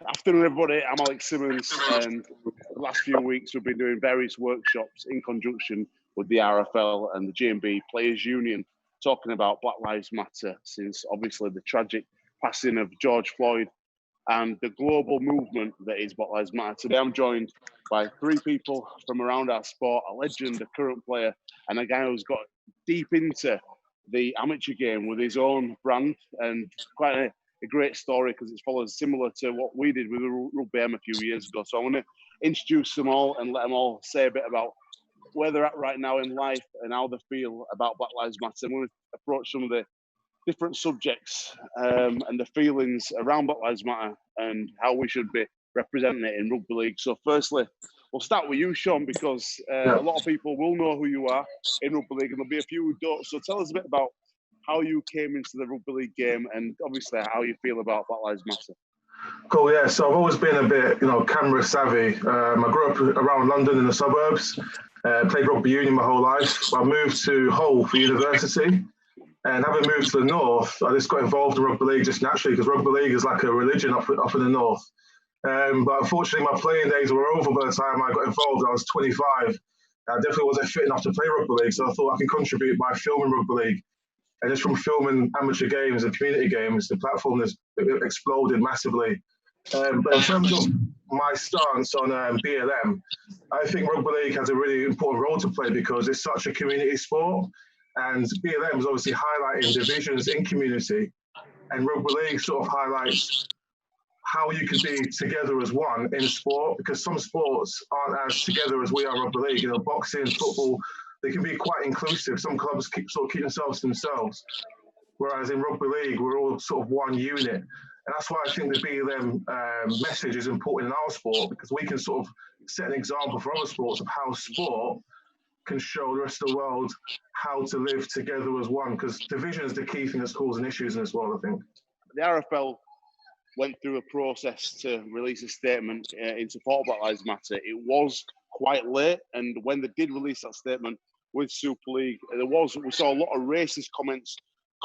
Afternoon, everybody. I'm Alex Simmons, and the last few weeks we've been doing various workshops in conjunction with the RFL and the G&B Players Union, talking about Black Lives Matter since obviously the tragic passing of George Floyd and the global movement that is Black Lives Matter. Today I'm joined by three people from around our sport, a legend, a current player, and a guy who's got deep into the amateur game with his own brand, and quite a great story because it follows similar to what we did with Rugby M a few years ago. So I want to introduce them all and let them all say a bit about where they're at right now in life and how they feel about Black Lives Matter. I'm going to approach some of the different subjects and the feelings around Black Lives Matter and how we should be representing it in rugby league. So firstly, we'll start with you, Shawn, because a lot of people will know who you are in rugby league and there'll be a few who don't. So tell us a bit about how you came into the rugby league game and obviously how you feel about Black Lives Matter. Cool, yeah. So I've always been a bit, camera savvy. I grew up around London in the suburbs, played rugby union my whole life. I moved to Hull for university, and having moved to the north, I just got involved in rugby league just naturally because rugby league is like a religion up in the north. But unfortunately, my playing days were over by the time I got involved. I was 25. I definitely wasn't fit enough to play rugby league, so I thought I can contribute by filming rugby league. And just from filming amateur games and community games, the platform has exploded massively. But in terms of my stance on BLM, I think rugby league has a really important role to play because it's such a community sport. And BLM is obviously highlighting divisions in community. And rugby league sort of highlights how you can be together as one in sport, because some sports aren't as together as we are rugby league. Boxing, football, they can be quite inclusive. Some clubs keep themselves to themselves, whereas in rugby league, we're all sort of one unit. And that's why I think the BLM message is important in our sport, because we can sort of set an example for other sports of how sport can show the rest of the world how to live together as one, because division is the key thing that's causing issues in this world, I think. The RFL went through a process to release a statement in support of Black Lives Matter. It was quite late, and when they did release that statement with Super League, we saw a lot of racist comments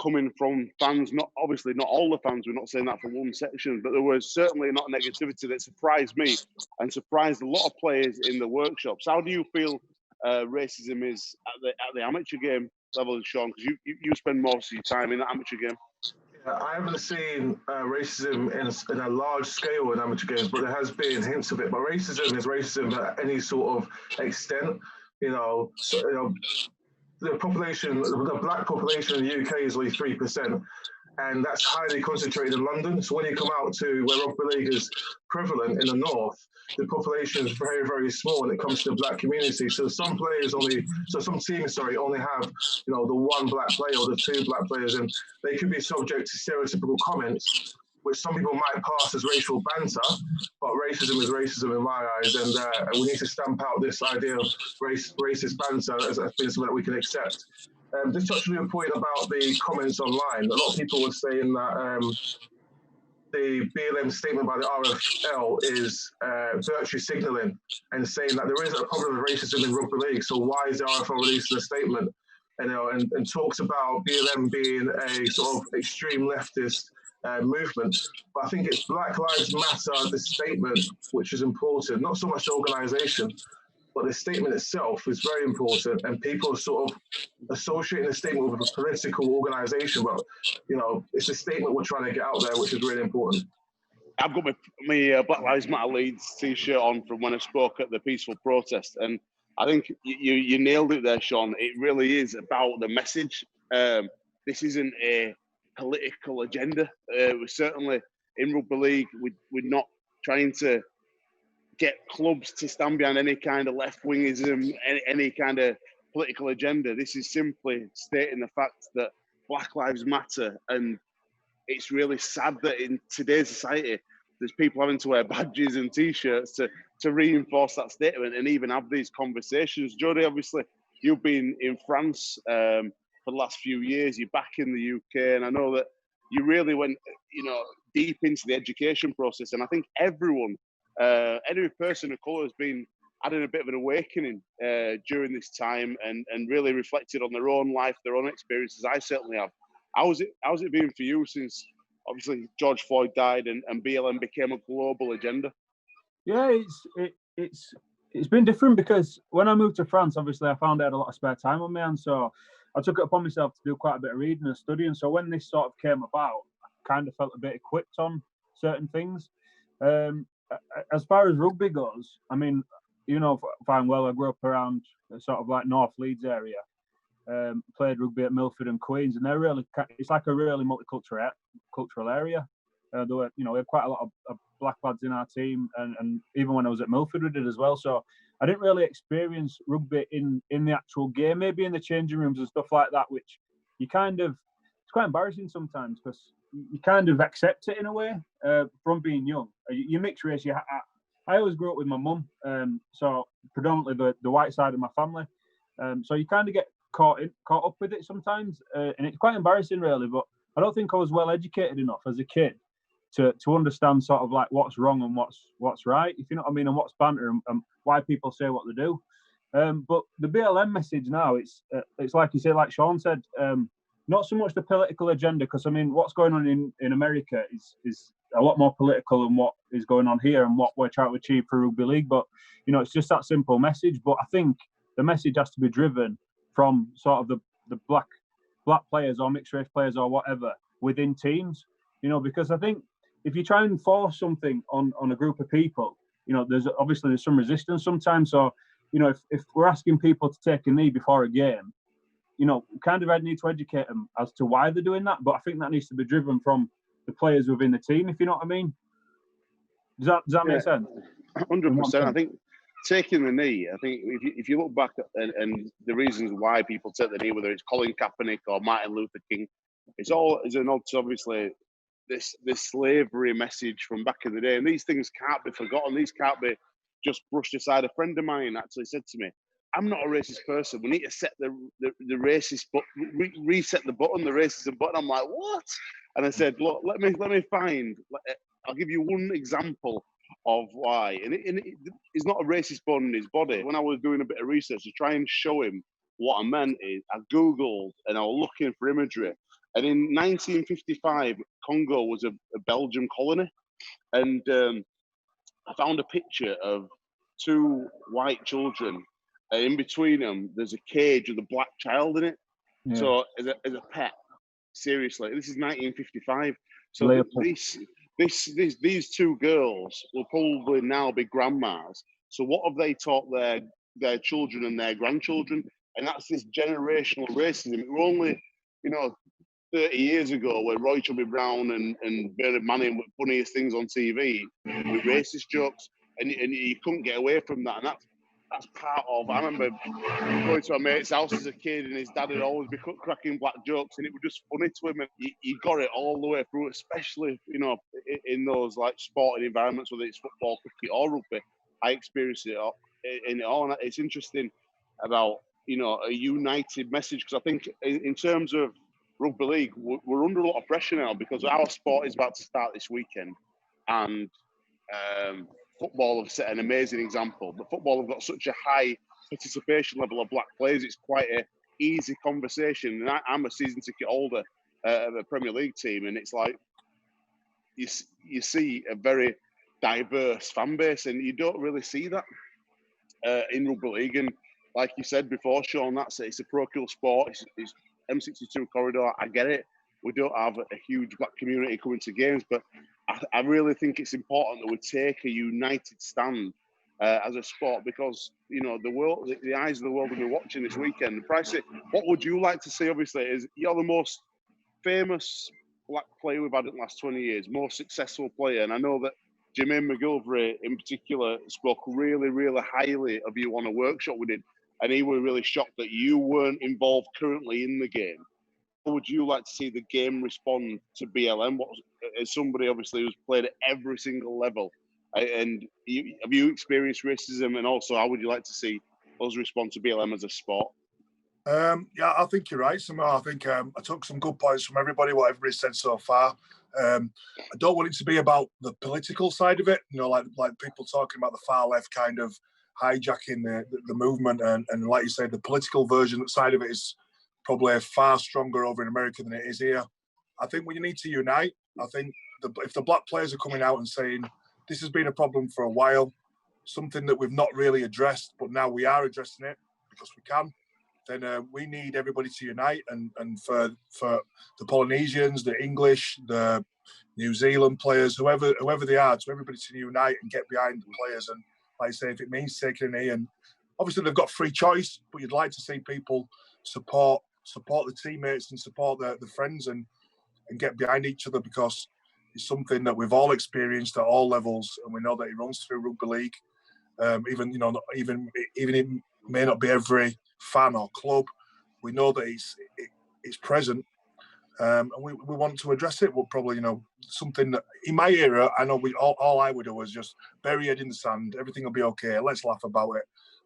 coming from fans. Not obviously not all the fans. We're not saying that for one section, but there was certainly not negativity that surprised me and surprised a lot of players in the workshops. How do you feel racism is at the amateur game level, Shawn? Because you spend most of your time in the amateur game. I haven't seen racism in a large scale in amateur games, but there has been hints of it. But racism is racism at any sort of extent. The population, the black population in the UK is only 3%, and that's highly concentrated in London. So when you come out to where rugby league is prevalent in the north, the population is very, very small when it comes to the black community. So some teams only have, the one black player or the two black players, and they could be subject to stereotypical comments, which some people might pass as racial banter, but racism is racism in my eyes, and we need to stamp out this idea of racist banter as being something that we can accept. Just touching on your point about the comments online, a lot of people were saying that the BLM statement by the RFL is virtue signalling and saying that there is a problem with racism in rugby league, so why is the RFL releasing a statement? And talks about BLM being a sort of extreme leftist movement. But I think it's Black Lives Matter, the statement, which is important, not so much the organisation, but the statement itself is very important, and people are sort of associating the statement with a political organisation, but it's a statement we're trying to get out there, which is really important. I've got my Black Lives Matter Leeds t-shirt on from when I spoke at the peaceful protest, and I think you nailed it there, Shawn. It really is about the message. This isn't a political agenda. We're certainly in rugby league. We're not trying to get clubs to stand behind any kind of left-wingism, any kind of political agenda. This is simply stating the fact that Black Lives Matter, and it's really sad that in today's society, there's people having to wear badges and T-shirts to reinforce that statement and even have these conversations. Jodie, obviously, you've been in France for the last few years. You're back in the UK, and I know that you really went, deep into the education process. And I think every person of colour has been having a bit of an awakening during this time and really reflected on their own life, their own experiences. I certainly have. How's it been for you since obviously George Floyd died and BLM became a global agenda. Yeah, it's been different because when I moved to France, obviously I found I had a lot of spare time on my hands, so I took it upon myself to do quite a bit of reading and studying. So when this sort of came about, I kind of felt a bit equipped on certain things. As far as rugby goes, I mean, you know, fine well, I grew up around sort of like North Leeds area. Played rugby at Milford and Queens, and they're really, it's like a really multicultural area. There were, you know, we had quite a lot of black lads in our team, and even when I was at Milford, we did as well. So I didn't really experience rugby in the actual game, maybe in the changing rooms and stuff like that, which you kind of, it's quite embarrassing sometimes because you kind of accept it in a way from being young. You mix race. I always grew up with my mum, so predominantly the white side of my family. So you kind of get caught up with it sometimes, and it's quite embarrassing, really. But I don't think I was well educated enough as a kid to understand sort of like what's wrong and what's right, if you know what I mean, and what's banter and why people say what they do. But the BLM message now, it's like you say, like Shawn said, not so much the political agenda, because I mean, what's going on in America is a lot more political than what is going on here and what we're trying to achieve for rugby league. But you know, it's just that simple message. But I think the message has to be driven from sort of the black players or mixed race players or whatever within teams. You know, because I think if you try and force something on a group of people, you know, there's some resistance sometimes. So, you know, if we're asking people to take a knee before a game, you know, we kind of need to educate them as to why they're doing that. But I think that needs to be driven from the players within the team, if you know what I mean. Does that make sense? 100%. I think taking the knee, I think if you look back and the reasons why people take the knee, whether it's Colin Kaepernick or Martin Luther King, it's all as a nod to obviously this slavery message from back in the day. And these things can't be forgotten. These can't be just brushed aside. A friend of mine actually said to me, I'm not a racist person. We need to set the racist button, reset the button, the racism button. I'm like, what? And I said, look, let me find. I'll give you one example of why. And it's not a racist bone in his body. When I was doing a bit of research to try and show him what I meant, I Googled and I was looking for imagery. And in 1955, Congo was a Belgian colony. And I found a picture of two white children. In between them, there's a cage with a black child in it. Yeah. So as a pet, seriously, this is 1955. So these two girls will probably now be grandmas. So what have they taught their children and their grandchildren? And that's this generational racism. It was only, 30 years ago where Roy Chubby Brown and Bernard Manning were funniest things on TV with racist jokes, and you couldn't get away from that. And that's part of. I remember going to a mate's house as a kid, and his dad would always be cracking black jokes, and it was just funny to him. And he got it all the way through, especially in those like sporting environments, whether it's football, cricket, or rugby. I experienced it in it all, and it's interesting about a united message, because I think in terms of rugby league, we're under a lot of pressure now because our sport is about to start this weekend, and football have set an amazing example. But football have got such a high participation level of black players; it's quite an easy conversation. And I'm a season ticket holder of a Premier League team, and it's like you see a very diverse fan base, and you don't really see that in rugby league. And like you said before, Shawn, it's a parochial sport. It's M62 corridor. I get it. We don't have a huge black community coming to games, but I really think it's important that we take a united stand as a sport, because the world, the eyes of the world will be watching this weekend. Pryce, what would you like to see? Obviously, is you're the most famous black player we've had in the last 20 years, most successful player, and I know that Jermaine McGilvray in particular spoke really, really highly of you on a workshop we did, and he was really shocked that you weren't involved currently in the game. How would you like to see the game respond to BLM? As somebody obviously who's played at every single level, and have you experienced racism? And also, how would you like to see us respond to BLM as a sport? Yeah, I think you're right, Samo. I think I took some good points from everybody, what everybody's said so far. I don't want it to be about the political side of it, like people talking about the far left kind of hijacking the movement, and like you said, the political version side of it is probably far stronger over in America than it is here. I think we need to unite. I think if the black players are coming out and saying this has been a problem for a while, something that we've not really addressed, but now we are addressing it because we can, then we need everybody to unite. And for the Polynesians, the English, the New Zealand players, whoever they are, to everybody to unite and get behind the players. And like I say, if it means taking a knee, and obviously they've got free choice, but you'd like to see people support the teammates and support the friends and get behind each other, because it's something that we've all experienced at all levels, and we know that it runs through rugby league. Even it may not be every fan or club, we know that it's present, and we want to address it. We'll probably, something that in my era, I know all I would do was just bury your head in the sand. Everything will be okay. Let's laugh about it.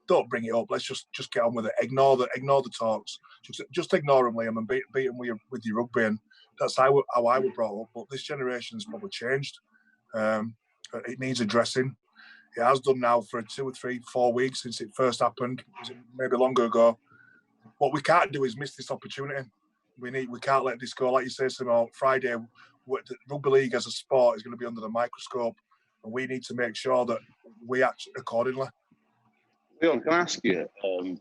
Don't bring it up. Let's just get on with it. Ignore the talks. Just ignore them, Liam, and beat them with your rugby. And that's how I was brought up. But this generation's probably changed. It needs addressing. It has done now for 2 or 3, 4 weeks since it first happened, maybe longer ago. What we can't do is miss this opportunity. We can't let this go. Like you say, Sam, Friday, rugby league as a sport is going to be under the microscope, and we need to make sure that we act accordingly. Leon, can I ask you, are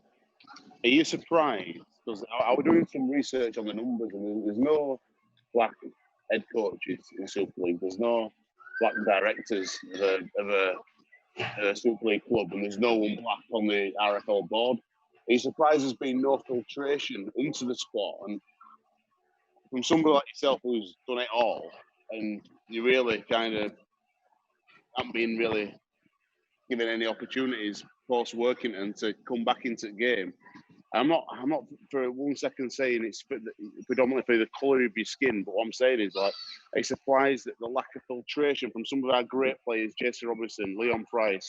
you surprised? Because I was doing some research on the numbers, and there's no black head coaches in Super League. There's no black directors of a Super League club, and there's no one black on the RFL board. Are you surprised there's been no filtration into the sport? And from somebody like yourself who's done it all, and you really kind of haven't been really given any opportunities post working and to come back into the game. I'm not for 1 second saying it's predominantly for the colour of your skin, but what I'm saying is, like, I'm surprised at the lack of filtration from some of our great players, Jason Robinson, Leon Pryce,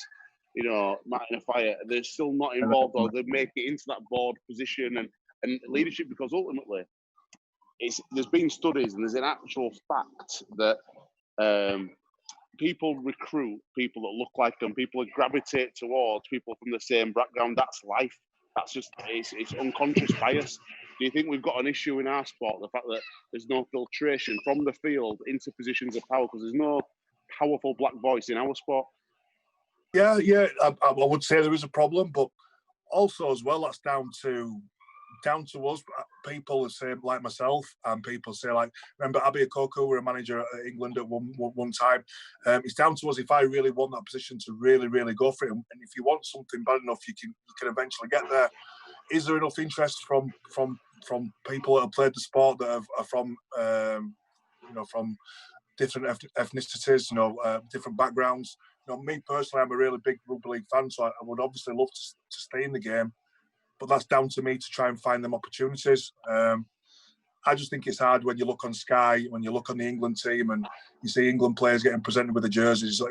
Martin Afire. They're still not involved, or they make it into that board position and leadership, because ultimately there's been studies and there's an actual fact that people recruit people that look like them. People gravitate towards people from the same background. That's life. That's just, it's unconscious bias. Do you think we've got an issue in our sport, the fact that there's no filtration from the field into positions of power, because there's no powerful black voice in our sport? Yeah, I would say there is a problem, but also as well, that's down to us. People say, like myself, and people say, like, remember Abby Okoku were a manager at England at one time. It's down to us if I really want that position to really, really go for it. And if you want something bad enough, you can eventually get there. Is there enough interest from people that have played the sport that are from from different ethnicities, different backgrounds? Me personally, I'm a really big rugby league fan, so I would obviously love to stay in the game. But that's down to me to try and find them opportunities. I just think it's hard when you look on Sky, when you look on the England team, and you see England players getting presented with the jerseys.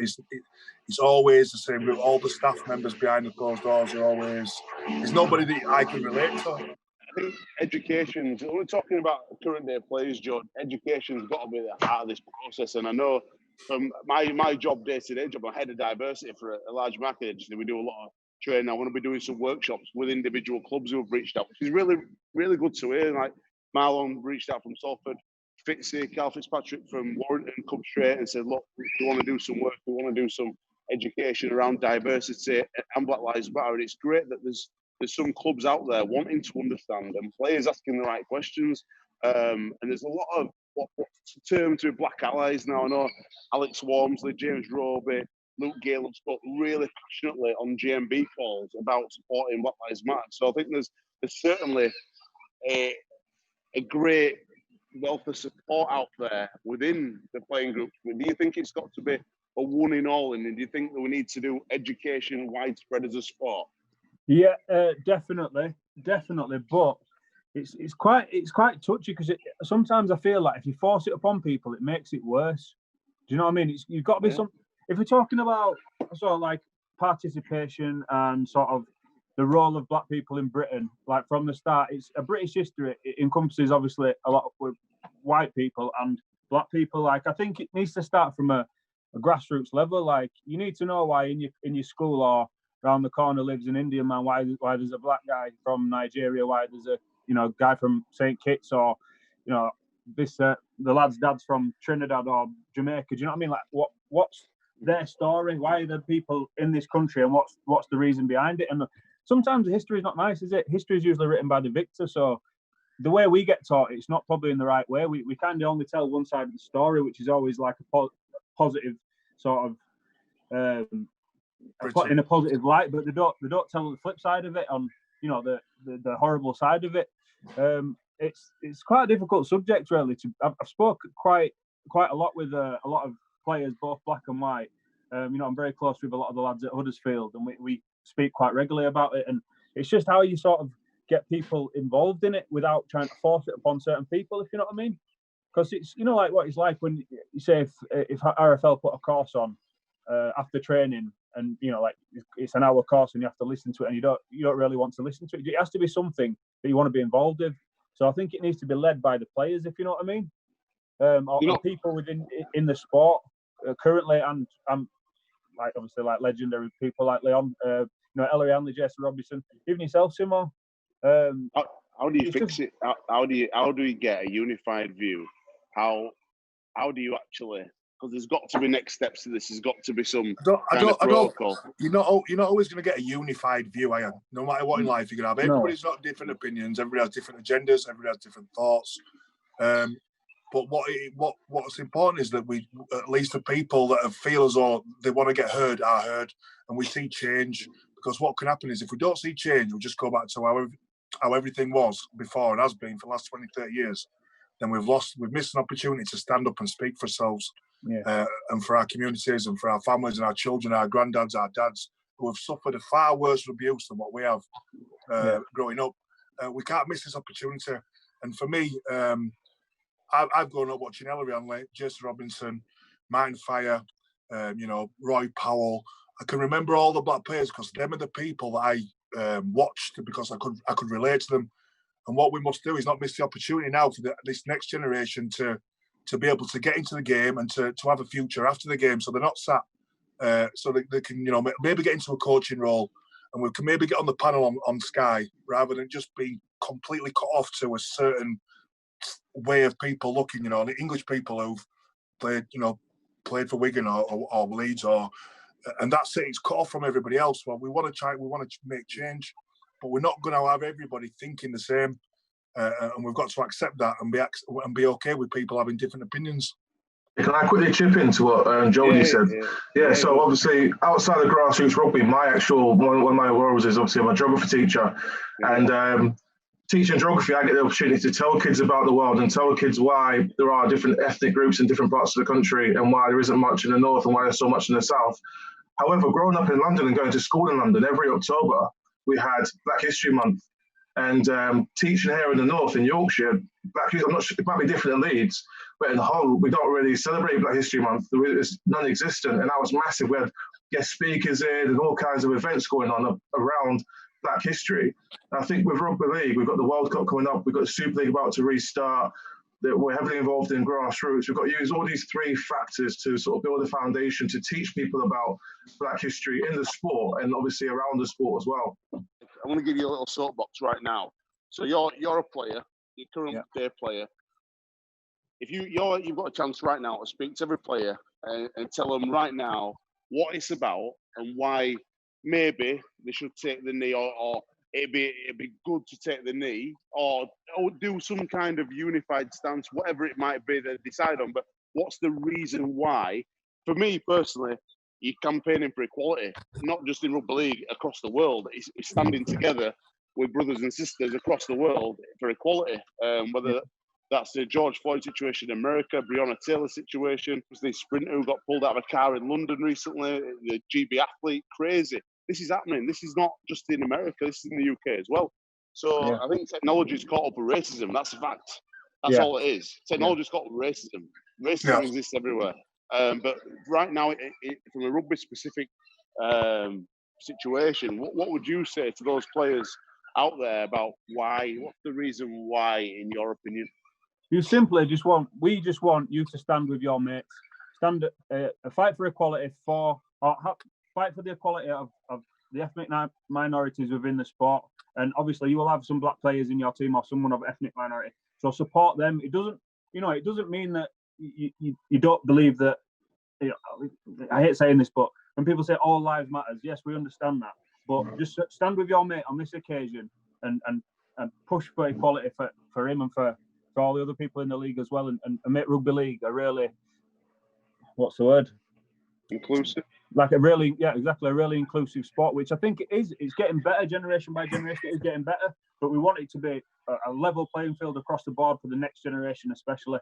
It's always the same. All the staff members behind the closed doors are always. There's nobody that I can relate to. I think education. We're talking about current day players, Joe. Education's got to be the heart of this process. And I know from my job, day-to-day job, I'm head of diversity for a large market agency. We do a lot of training. I want to be doing some workshops with individual clubs who have reached out, which is really, really good to hear. Like Marlon reached out from Salford, Carl Fitzpatrick from Warrington come straight and said, look, we want to do some work, we want to do some education around diversity and Black Lives Matter. And it's great that there's some clubs out there wanting to understand and players asking the right questions. And there's a lot of what's termed to be black allies now. I know Alex Walmsley, James Roby, Luke Gale have spoke really passionately on GMB calls about supporting Black Lives Matter. So I think there's certainly a great wealth of support out there within the playing groups. But do you think it's got to be a one in all? And do you think that we need to do education widespread as a sport? Yeah, definitely. But it's quite touchy, because sometimes I feel like if you force it upon people, it makes it worse. Do you know what I mean? You've got to be if we're talking about sort of like participation and sort of the role of black people in Britain, like from the start, it's a British history. It encompasses obviously a lot of white people and black people. Like, I think it needs to start from a grassroots level. Like, you need to know why in your school or around the corner lives an Indian man, why there's a black guy from Nigeria, why there's a guy from St. Kitts, or the lad's dad's from Trinidad or Jamaica. Do you know what I mean? Like, what's their story? Why are the people in this country, and what's the reason behind it? And sometimes the history is not nice, is it? History is usually written by the victor, so the way we get taught, it's not probably in the right way. We kind of only tell one side of the story, which is always like a positive sort of in a positive light, but they don't tell the flip side of it, on the horrible side of it. It's quite a difficult subject, really. I've spoken quite a lot with a lot of players, both black and white. I'm very close with a lot of the lads at Huddersfield, and we speak quite regularly about it. And it's just how you sort of get people involved in it without trying to force it upon certain people, if you know what I mean. Because it's like what it's like when you say if RFL put a course on after training, and like it's an hour course and you have to listen to it, and you don't really want to listen to it. It has to be something that you want to be involved with. So I think it needs to be led by the players, if you know what I mean, or people within in the sport currently, and like obviously like legendary people like Leon, Ellery Hanley, Jason Robinson, even yourself, Simo. How do you fix it? How do you get a unified view? How do you actually? Because there's got to be next steps to this. There's got to be some kind of protocol. You're not always going to get a unified view, are you? No matter what in life you're going to have. Everybody's got different opinions. Everybody has different agendas. Everybody has different thoughts. But what's important is that we, at least the people that feel as though they want to get heard, are heard, and we see change. Because what can happen is if we don't see change, we'll just go back to how everything was before and has been for the last 20, 30 years. Then we've missed an opportunity to stand up and speak for ourselves, and for our communities and for our families and our children, our granddads, our dads, who have suffered a far worse abuse than what we have growing up. We can't miss this opportunity. And for me, I've grown up watching Ellery Hanley, Jason Robinson, Martin Fire, Roy Powell. I can remember all the black players because them are the people that I watched because I could relate to them. And what we must do is not miss the opportunity now for this next generation to be able to get into the game and to have a future after the game, so they're not sat, so they can maybe get into a coaching role, and we can maybe get on the panel on Sky rather than just being completely cut off to a certain way of people looking. The English people who've played for Wigan or Leeds and that's it. It's cut off from everybody else. Well, we want to make change, but we're not going to have everybody thinking the same, and we've got to accept that and be okay with people having different opinions. Can I quickly chip into what Jodie said? Yeah, so obviously outside of grassroots rugby, my actual one of my roles is obviously I'm a geography teacher, and teaching geography, I get the opportunity to tell kids about the world and tell kids why there are different ethnic groups in different parts of the country and why there isn't much in the north and why there's so much in the south. However, growing up in London and going to school in London, every October we had Black History Month, and teaching here in the north in Yorkshire, Black History, I'm not sure, it might be different in Leeds, but in Hull we don't really celebrate Black History Month. It's non-existent, and that was massive. We had guest speakers in and all kinds of events going on around Black history. And I think with Rugby League, we've got the World Cup coming up, we've got the Super League about to restart, that we're heavily involved in grassroots. We've got to use all these three factors to sort of build a foundation to teach people about Black history in the sport and obviously around the sport as well. I want to give you a little soapbox right now. So you're a player, you're currently a player. If you've got a chance right now to speak to every player and tell them right now what it's about and why maybe they should take the knee, or it'd be good to take the knee, or do some kind of unified stance, whatever it might be that they decide on. But what's the reason why? For me personally, you're campaigning for equality, not just in rugby league, across the world. It's standing together with brothers and sisters across the world for equality. Whether that's the George Floyd situation in America, Breonna Taylor situation, the sprinter who got pulled out of a car in London recently, the GB athlete, crazy. This is happening. This is not just in America. This is in the UK as well. So I think technology's caught up with racism. That's a fact. That's all it is. Technology's caught up with racism. Racism exists everywhere. But right now, from a rugby-specific situation, what would you say to those players out there about why? What's the reason why, in your opinion? We just want you to stand with your mates, stand fight for equality fight for the equality of the ethnic minorities within the sport. And obviously you will have some black players in your team or someone of ethnic minority. So support them. it doesn't mean that you don't believe that. I hate saying this, but when people say all lives matters, yes, we understand that. But just stand with your mate on this occasion and push for equality for him and for all the other people in the league as well, and make rugby league a really, what's the word? Inclusive. Like a really inclusive sport, which I think it is. It's getting better generation by generation. It is getting better, but we want it to be a level playing field across the board for the next generation, especially.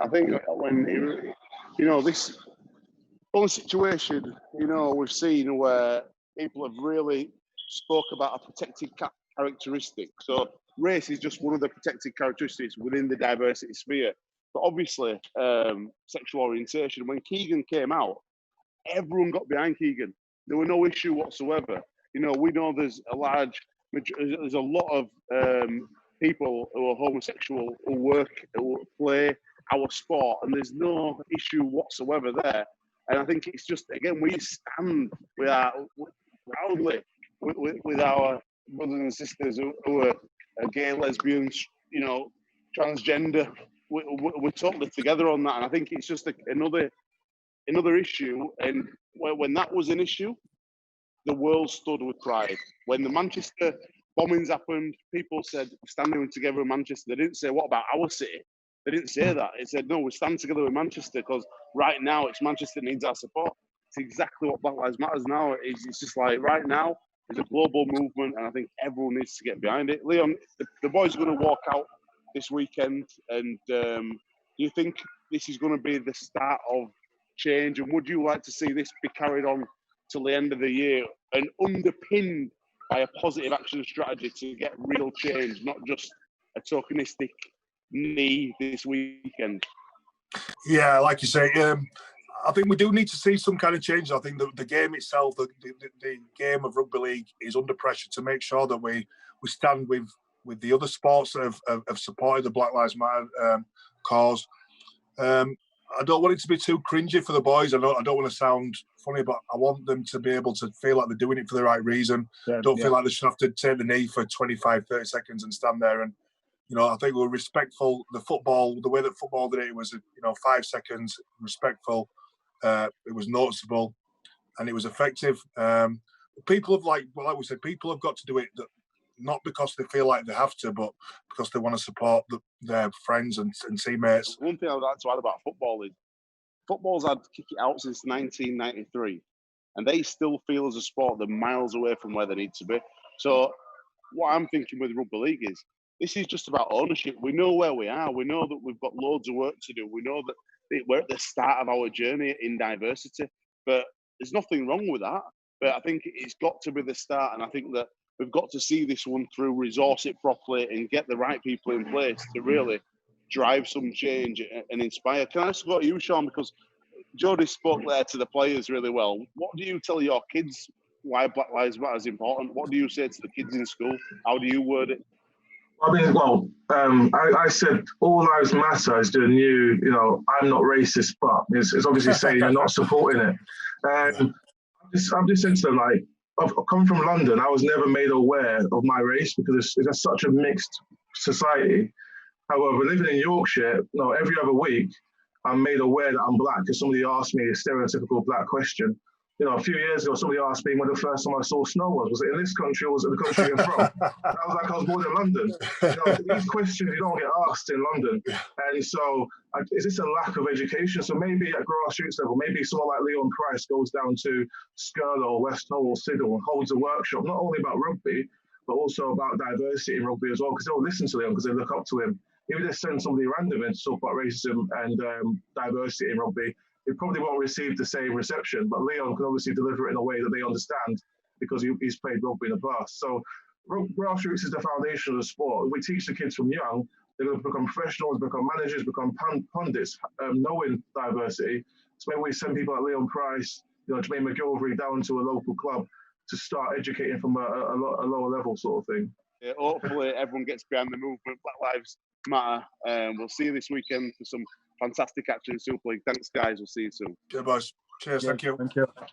I think when this whole situation, we've seen where people have really spoke about a protected characteristic. So race is just one of the protected characteristics within the diversity sphere. But obviously, sexual orientation. When Keegan came out, everyone got behind Keegan. There were no issue whatsoever. We know there's a lot of people who are homosexual who play our sport, and there's no issue whatsoever there. And I think it's just, again, we stand proudly with our brothers and sisters who are gay, lesbians, transgender. We're totally together on that, and I think it's just another issue. And when that was an issue, the world stood with pride. When the Manchester bombings happened, people said, standing together in Manchester. They didn't say, what about our city? They didn't say that. It said, no, we stand together with Manchester because right now it's Manchester needs our support. It's exactly what Black Lives Matters now. It's just like right now, it's a global movement, and I think everyone needs to get behind it. Leon, the boys are going to walk out this weekend, and do you think this is going to be the start of change? And would you like to see this be carried on till the end of the year and underpinned by a positive action strategy to get real change, not just a tokenistic knee this weekend? Yeah, like you say, I think we do need to see some kind of change. I think the game itself, the game of rugby league, is under pressure to make sure that we stand with the other sports that have supported the Black Lives Matter cause. I don't want it to be too cringy for the boys. I don't want to sound funny, but I want them to be able to feel like they're doing it for the right reason. Don't feel like they should have to take the knee for 25, 30 seconds and stand there. And, I think we're respectful. The way that football did it was, 5 seconds, respectful. It was noticeable and it was effective. People have, like we said, people have got to do it not because they feel like they have to, but because they want to support their friends and teammates. One thing I would like to add about football is football's had kick it out since 1993, and they still feel as a sport they're miles away from where they need to be. So what I'm thinking with rugby league is this is just about ownership. We know where we are. We know that we've got loads of work to do. We know that we're at the start of our journey in diversity, but there's nothing wrong with that. But I think it's got to be the start, and I think that we've got to see this one through, resource it properly, and get the right people in place to really drive some change and inspire. Can I just go to you, Shawn, because Jodie spoke there to the players really well. What do you tell your kids why Black Lives Matter is important? What do you say to the kids in school? How do you word it? I said all lives matter is the new, I'm not racist, but it's obviously saying you're not supporting it. I've just said to them, like, I've come from London. I was never made aware of my race because it's such a mixed society. However, living in Yorkshire, every other week, I'm made aware that I'm black because somebody asked me a stereotypical black question. A few years ago, somebody asked me when the first time I saw snow was. Was it in this country or was it the country you're from? And I was like, I was born in London. These questions you don't get asked in London. And so, is this a lack of education? So maybe at grassroots level, maybe someone like Leon Pryce goes down to Skirlow or West Hull or Siddle and holds a workshop, not only about rugby, but also about diversity in rugby as well, because they'll listen to Leon because they look up to him. If they send somebody random in to talk about racism and diversity in rugby, it probably won't receive the same reception, but Leon can obviously deliver it in a way that they understand because he's played rugby in the past. So grassroots is the foundation of the sport. We teach the kids from young, they're going to become professionals, become managers, become pundits, knowing diversity. So maybe we send people like Leon Pryce, Jermaine McGilvery down to a local club to start educating from a lower level sort of thing. Yeah, hopefully everyone gets behind the movement. Black Lives Matter. We'll see you this weekend for some fantastic action in Super League. Thanks, guys. We'll see you soon. Yeah, boys. Cheers. Thank you. Thank you.